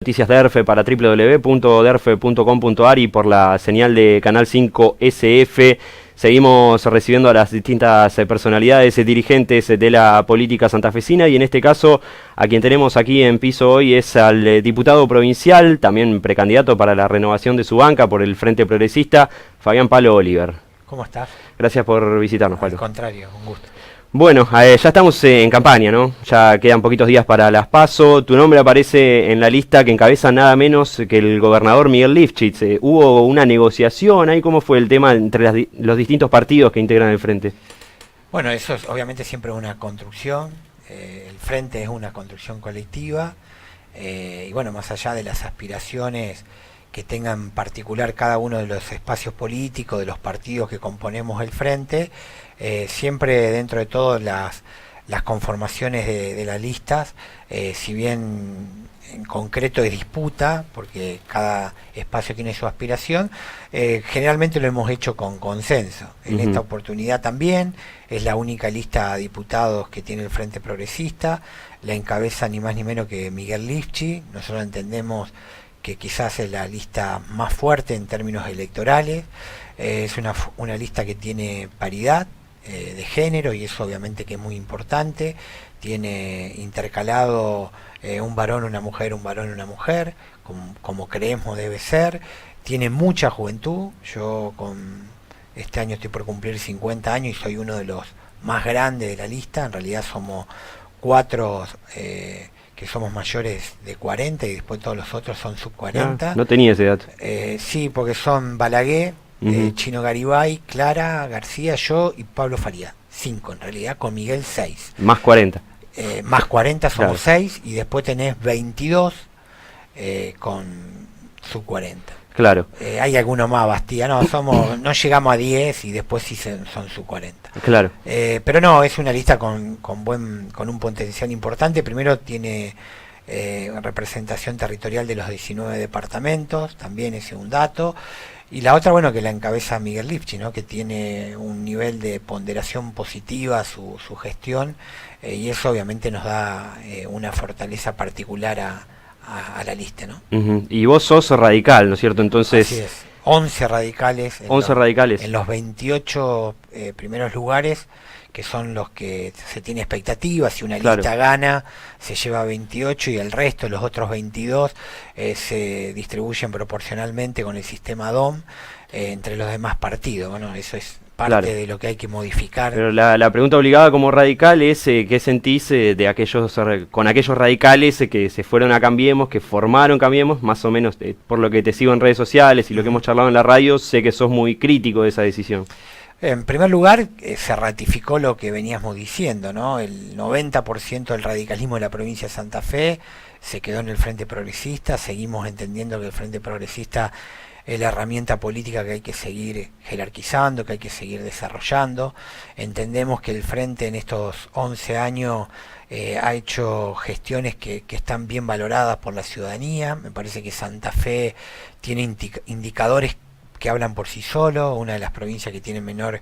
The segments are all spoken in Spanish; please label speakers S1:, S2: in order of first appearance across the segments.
S1: Noticias de ERFE para www.derfe.com.ar y por la señal de Canal 5 SF. Seguimos recibiendo a las distintas personalidades, dirigentes de la política santafesina, y en este caso a quien tenemos aquí en piso hoy es al diputado provincial, también precandidato para la renovación de su banca por el Frente Progresista, Fabián Pablo Oliver.
S2: ¿Cómo estás?
S1: Gracias por visitarnos, Pablo.
S2: Al contrario, un gusto.
S1: Bueno, ya estamos en campaña, ¿no? Ya quedan poquitos días para las PASO. Tu nombre aparece en la lista que encabeza nada menos que el gobernador Miguel Lifchitz. ¿Hubo una negociación ahí? ¿Cómo fue el tema entre los distintos partidos que integran el Frente?
S2: Bueno, eso es obviamente siempre una construcción. El Frente es una construcción colectiva. Y bueno, más allá de las aspiraciones que tengan en particular cada uno de los espacios políticos, de los partidos que componemos el Frente, siempre dentro de todas las conformaciones de las listas, si bien en concreto es disputa, porque cada espacio tiene su aspiración, generalmente lo hemos hecho con consenso. En esta oportunidad también es la única lista de diputados que tiene el Frente Progresista, la encabeza ni más ni menos que Miguel Lifchitz. Nosotros entendemos que quizás es la lista más fuerte en términos electorales. Es una lista que tiene paridad de género, y eso obviamente que es muy importante. Tiene intercalado un varón, una mujer, un varón, una mujer, como creemos debe ser. Tiene mucha juventud. Yo este año estoy por cumplir 50 años y soy uno de los más grandes de la lista. En realidad somos 4 que somos mayores de 40 y después todos los otros son sub 40.
S1: No tenía ese dato.
S2: Sí, porque son Balaguer, Chino Garibay, Clara García, yo y Pablo Faría. 5 en realidad, con Miguel 6.
S1: Más 40.
S2: Más 40 somos
S1: Claro.
S2: 6, y después tenés 22 con sub 40.
S1: Claro.
S2: Hay alguno más, Bastía, no llegamos a 10 y después sí son sub 40.
S1: Claro.
S2: Pero no, es una lista con un potencial importante. Primero tiene representación territorial de los 19 departamentos, también ese es un dato. Y la otra, bueno, que la encabeza Miguel Lifchitz, ¿no? Que tiene un nivel de ponderación positiva su gestión, y eso obviamente nos da una fortaleza particular a la lista, ¿no?
S1: Y vos sos radical, ¿no es cierto? Entonces,
S2: así es. 11 radicales.
S1: 11 radicales.
S2: En los 28 primeros lugares, que son los que se tiene expectativas. Si una lista gana, se lleva 28, y el resto, los otros 22, se distribuyen proporcionalmente con el sistema DOM entre los demás partidos. Bueno, eso es parte de lo que hay que modificar.
S1: Pero la pregunta obligada como radical es ¿qué sentís con aquellos radicales que se fueron a Cambiemos, que formaron Cambiemos? Más o menos, por lo que te sigo en redes sociales y lo que hemos charlado en la radio, sé que sos muy crítico de esa decisión.
S2: En primer lugar, se ratificó lo que veníamos diciendo, ¿no? El 90% del radicalismo de la provincia de Santa Fe se quedó en el Frente Progresista. Seguimos entendiendo que el Frente Progresista es la herramienta política que hay que seguir jerarquizando, que hay que seguir desarrollando. Entendemos que el Frente en estos 11 años ha hecho gestiones que están bien valoradas por la ciudadanía. Me parece que Santa Fe tiene indicadores que hablan por sí solo, una de las provincias que tiene menor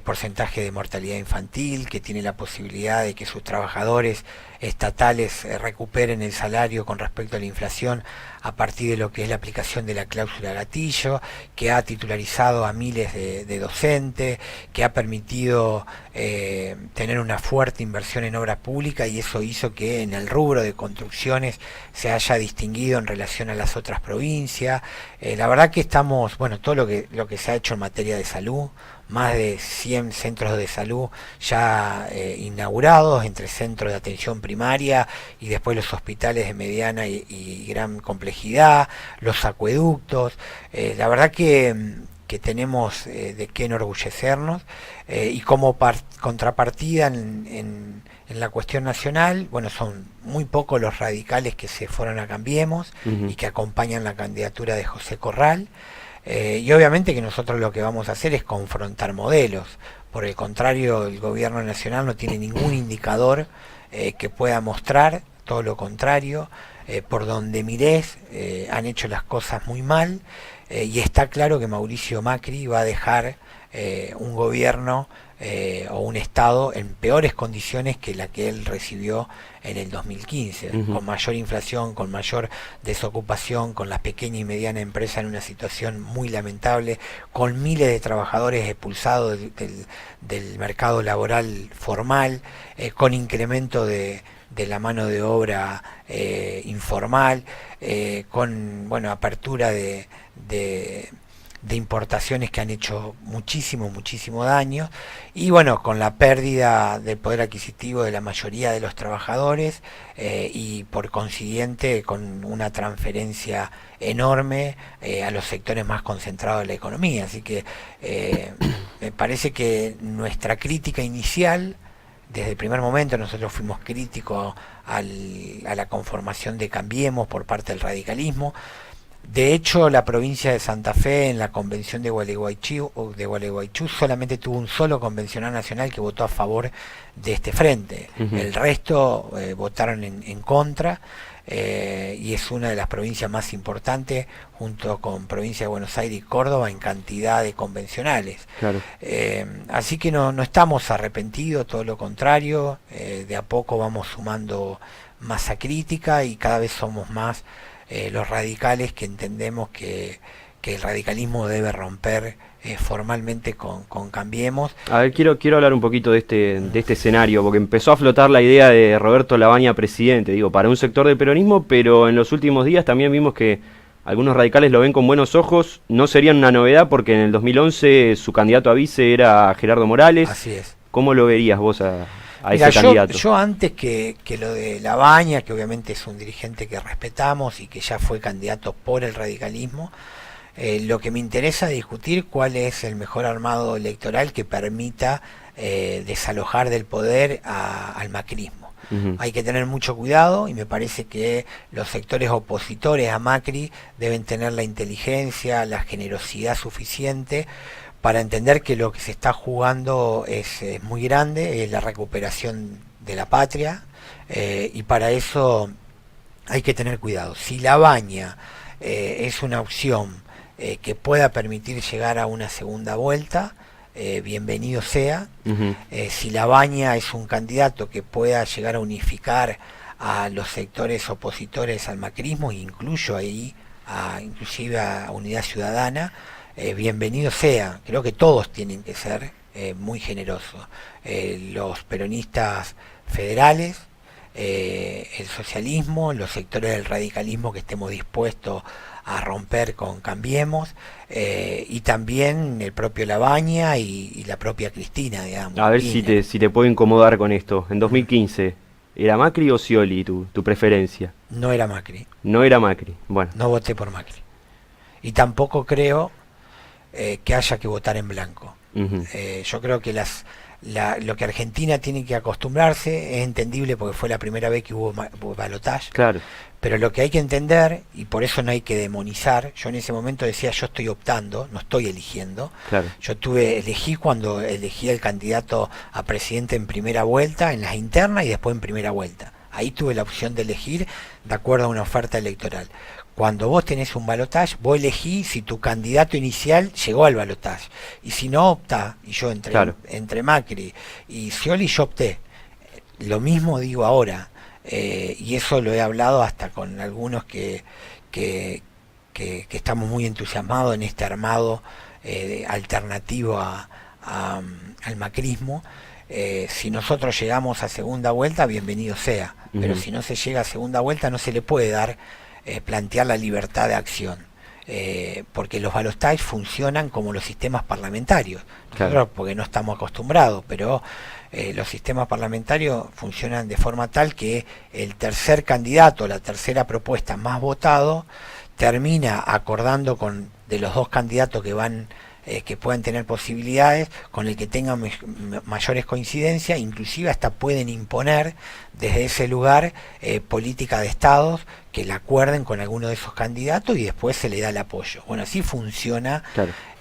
S2: porcentaje de mortalidad infantil, que tiene la posibilidad de que sus trabajadores estatales recuperen el salario con respecto a la inflación a partir de lo que es la aplicación de la cláusula gatillo, que ha titularizado a miles de docentes, que ha permitido tener una fuerte inversión en obra pública, y eso hizo que en el rubro de construcciones se haya distinguido en relación a las otras provincias. La verdad que estamos, bueno, todo lo que se ha hecho en materia de salud, más de 100 centros de salud ya inaugurados, entre centros de atención primaria y después los hospitales de mediana y gran complejidad, los acueductos. La verdad que tenemos de qué enorgullecernos, y como contrapartida en la cuestión nacional, bueno, son muy pocos los radicales que se fueron a Cambiemos y que acompañan la candidatura de José Corral. Y obviamente que nosotros lo que vamos a hacer es confrontar modelos. Por el contrario, el gobierno nacional no tiene ningún indicador que pueda mostrar, todo lo contrario. por donde mires, han hecho las cosas muy mal, y está claro que Mauricio Macri va a dejar un gobierno o un Estado en peores condiciones que la que él recibió en el 2015, con mayor inflación, con mayor desocupación, con las pequeñas y medianas empresas en una situación muy lamentable, con miles de trabajadores expulsados del mercado laboral formal, con incremento de la mano de obra informal, con apertura de importaciones que han hecho muchísimo daño, y con la pérdida del poder adquisitivo de la mayoría de los trabajadores, y por consiguiente con una transferencia enorme a los sectores más concentrados de la economía. Así que me parece que nuestra crítica inicial, desde el primer momento nosotros fuimos críticos a la conformación de Cambiemos por parte del radicalismo. De hecho, la provincia de Santa Fe, en la convención de Gualeguaychú, solamente tuvo un solo convencional nacional que votó a favor de este frente. El resto votaron en contra, y es una de las provincias más importantes, junto con provincia de Buenos Aires y Córdoba, en cantidad de convencionales.
S1: Claro.
S2: Así que no estamos arrepentidos, todo lo contrario. De a poco vamos sumando masa crítica y cada vez somos más los radicales que entendemos que el radicalismo debe romper formalmente con Cambiemos.
S1: A ver, quiero hablar un poquito de este escenario, porque empezó a flotar la idea de Roberto Lavagna presidente, digo, para un sector del peronismo, pero en los últimos días también vimos que algunos radicales lo ven con buenos ojos. No sería una novedad porque en el 2011 su candidato a vice era Gerardo Morales.
S2: Así es.
S1: ¿Cómo lo verías vos a
S2: Mira,
S1: ese candidato?
S2: Yo antes que lo de Lavagna, que obviamente es un dirigente que respetamos y que ya fue candidato por el radicalismo, lo que me interesa discutir cuál es el mejor armado electoral que permita desalojar del poder al macrismo. Hay que tener mucho cuidado, y me parece que los sectores opositores a Macri deben tener la inteligencia, la generosidad suficiente para entender que lo que se está jugando es muy grande, es la recuperación de la patria, y para eso hay que tener cuidado. Si Lavagna es una opción que pueda permitir llegar a una segunda vuelta, bienvenido sea. Si Lavagna es un candidato que pueda llegar a unificar a los sectores opositores al macrismo, incluyo ahí inclusive a Unidad Ciudadana, bienvenido sea. Creo que todos tienen que ser muy generosos, los peronistas federales, el socialismo, los sectores del radicalismo que estemos dispuestos a romper con Cambiemos, y también el propio Lavagna y la propia Cristina, digamos.
S1: A ver si te puedo incomodar con esto. En 2015, ¿era Macri o Scioli tu preferencia?
S2: No era Macri.
S1: No era Macri, bueno.
S2: No voté por Macri. Y tampoco creo que haya que votar en blanco. Yo creo que lo que Argentina tiene que acostumbrarse es entendible porque fue la primera vez que hubo balotaje.
S1: Claro.
S2: Pero lo que hay que entender, y por eso no hay que demonizar, yo en ese momento decía, yo estoy optando, no estoy eligiendo.
S1: Claro.
S2: Yo elegí cuando elegí el candidato a presidente en primera vuelta, en las internas y después en primera vuelta. Ahí tuve la opción de elegir de acuerdo a una oferta electoral. Cuando vos tenés un balotaje, vos elegís si tu candidato inicial llegó al balotaje. Y si no, optá. Y yo entre Macri y Scioli, yo opté. Lo mismo digo ahora. Y eso lo he hablado hasta con algunos que estamos muy entusiasmados en este armado alternativo al macrismo. Si nosotros llegamos a segunda vuelta, bienvenido sea. Pero si no se llega a segunda vuelta, no se le puede dar plantear la libertad de acción, porque los balotajes funcionan como los sistemas parlamentarios. Nosotros porque no estamos acostumbrados, pero los sistemas parlamentarios funcionan de forma tal que el tercer candidato, la tercera propuesta más votado, termina acordando de los dos candidatos que puedan tener posibilidades, con el que tengan mayores coincidencias, inclusive hasta pueden imponer desde ese lugar política de estados que la acuerden con alguno de esos candidatos y después se le da el apoyo. Bueno, así funciona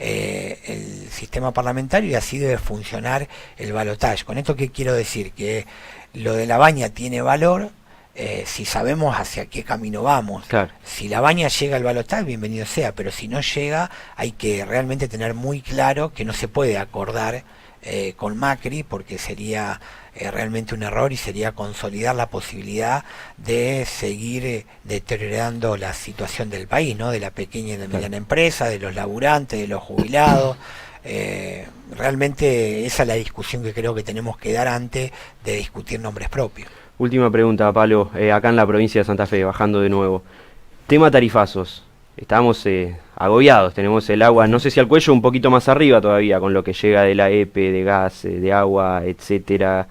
S2: el sistema parlamentario y así debe funcionar el balotaje. Con esto, ¿qué quiero decir? Que lo de Lavagna tiene valor, si sabemos hacia qué camino vamos.
S1: Claro.
S2: Si la baña llega al balotaje, bienvenido sea, pero si no llega, hay que realmente tener muy claro que no se puede acordar con Macri, porque sería realmente un error y sería consolidar la posibilidad de seguir deteriorando la situación del país, ¿no? De la pequeña y de mediana empresa, de los laburantes, de los jubilados. Realmente esa es la discusión que creo que tenemos que dar antes de discutir nombres propios.
S1: Última pregunta, Pablo, acá en la provincia de Santa Fe, bajando de nuevo. Tema tarifazos. Estamos agobiados, tenemos el agua, no sé si al cuello, un poquito más arriba todavía, con lo que llega de la EPE, de gas, de agua, etcétera.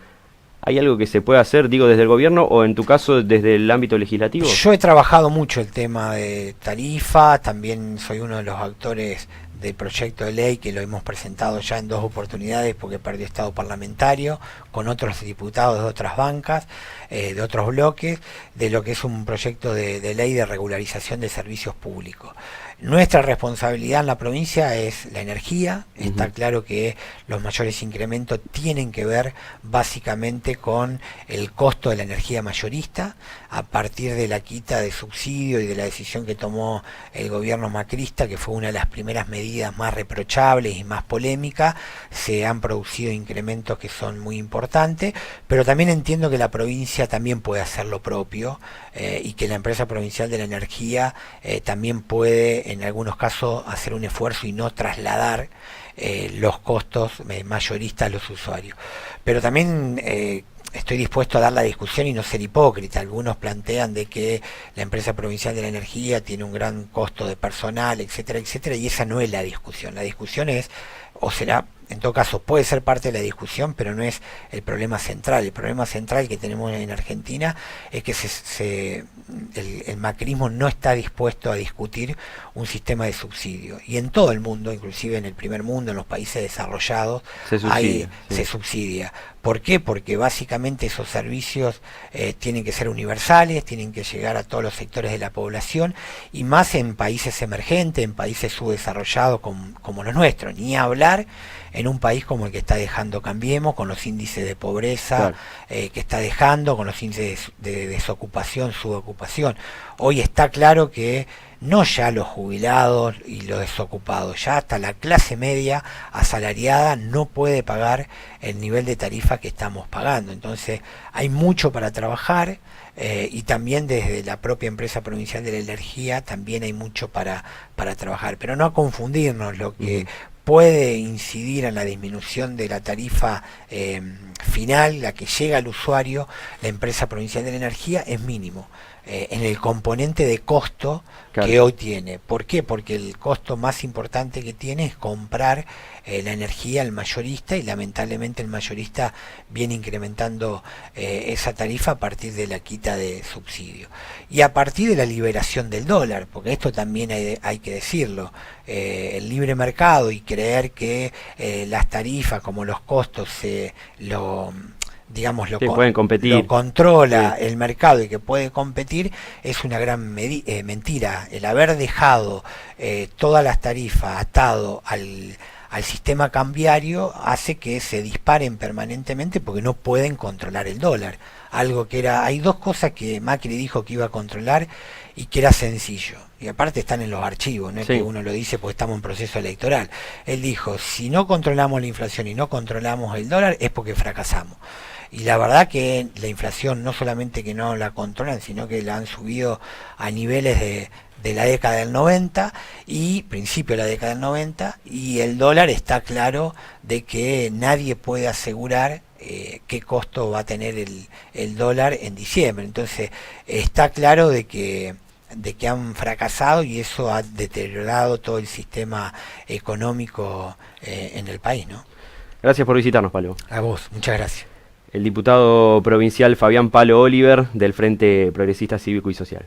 S1: ¿Hay algo que se puede hacer, digo, desde el gobierno o en tu caso desde el ámbito legislativo?
S2: Yo he trabajado mucho el tema de tarifa, también soy uno de los actores del proyecto de ley que lo hemos presentado ya en 2 oportunidades porque perdió estado parlamentario, con otros diputados de otras bancas, de otros bloques, de lo que es un proyecto de ley de regularización de servicios públicos. Nuestra responsabilidad en la provincia es la energía. Está claro que los mayores incrementos tienen que ver básicamente con el costo de la energía mayorista, a partir de la quita de subsidio y de la decisión que tomó el gobierno macrista, que fue una de las primeras medidas más reprochables y más polémicas. Se han producido incrementos que son muy importantes, pero también entiendo que la provincia también puede hacer lo propio, y que la empresa provincial de la energía también puede en algunos casos hacer un esfuerzo y no trasladar los costos mayoristas a los usuarios. Pero también estoy dispuesto a dar la discusión y no ser hipócrita. Algunos plantean de que la empresa provincial de la energía tiene un gran costo de personal, etcétera, etcétera, y esa no es la discusión. La discusión es, o será, en todo caso, puede ser parte de la discusión, pero no es el problema central. El problema central que tenemos en Argentina es que el macrismo no está dispuesto a discutir un sistema de subsidio. Y en todo el mundo, inclusive en el primer mundo, en los países desarrollados, se subsidia. ¿Por qué? Porque básicamente esos servicios tienen que ser universales, tienen que llegar a todos los sectores de la población, y más en países emergentes, en países subdesarrollados como los nuestros. Ni hablar en un país como el que está dejando Cambiemos, con los índices de pobreza que está dejando, con los índices de desocupación, subocupación. Hoy está claro que no ya los jubilados y los desocupados, ya hasta la clase media asalariada no puede pagar el nivel de tarifa que estamos pagando. Entonces hay mucho para trabajar, y también desde la propia empresa provincial de la energía también hay mucho para trabajar, pero no confundirnos. Lo que puede incidir en la disminución de la tarifa final, la que llega al usuario, la empresa provincial de la energía, es mínimo en el componente de costo que hoy tiene. ¿Por qué? Porque el costo más importante que tiene es comprar la energía al mayorista, y lamentablemente el mayorista viene incrementando esa tarifa a partir de la quita de subsidio y a partir de la liberación del dólar, porque esto también hay que decirlo. El libre mercado y creer que las tarifas como los costos
S1: pueden competir,
S2: lo controla el mercado y que puede competir, es una gran mentira. El haber dejado todas las tarifas atado al sistema cambiario hace que se disparen permanentemente porque no pueden controlar el dólar. Hay 2 cosas que Macri dijo que iba a controlar y que era sencillo, y aparte están en los archivos, no es que uno lo dice porque estamos en proceso electoral. Él dijo: si no controlamos la inflación y no controlamos el dólar es porque fracasamos. Y la verdad que la inflación no solamente que no la controlan, sino que la han subido a niveles de la década del 90 y principio de la década del 90, y el dólar está claro de que nadie puede asegurar qué costo va a tener el dólar en diciembre. Entonces está claro de que han fracasado, y eso ha deteriorado todo el sistema económico en el país, ¿no?
S1: Gracias por visitarnos, Pablo.
S2: A vos, muchas gracias.
S1: El diputado provincial Fabián Palo Oliver, del Frente Progresista Cívico y Social.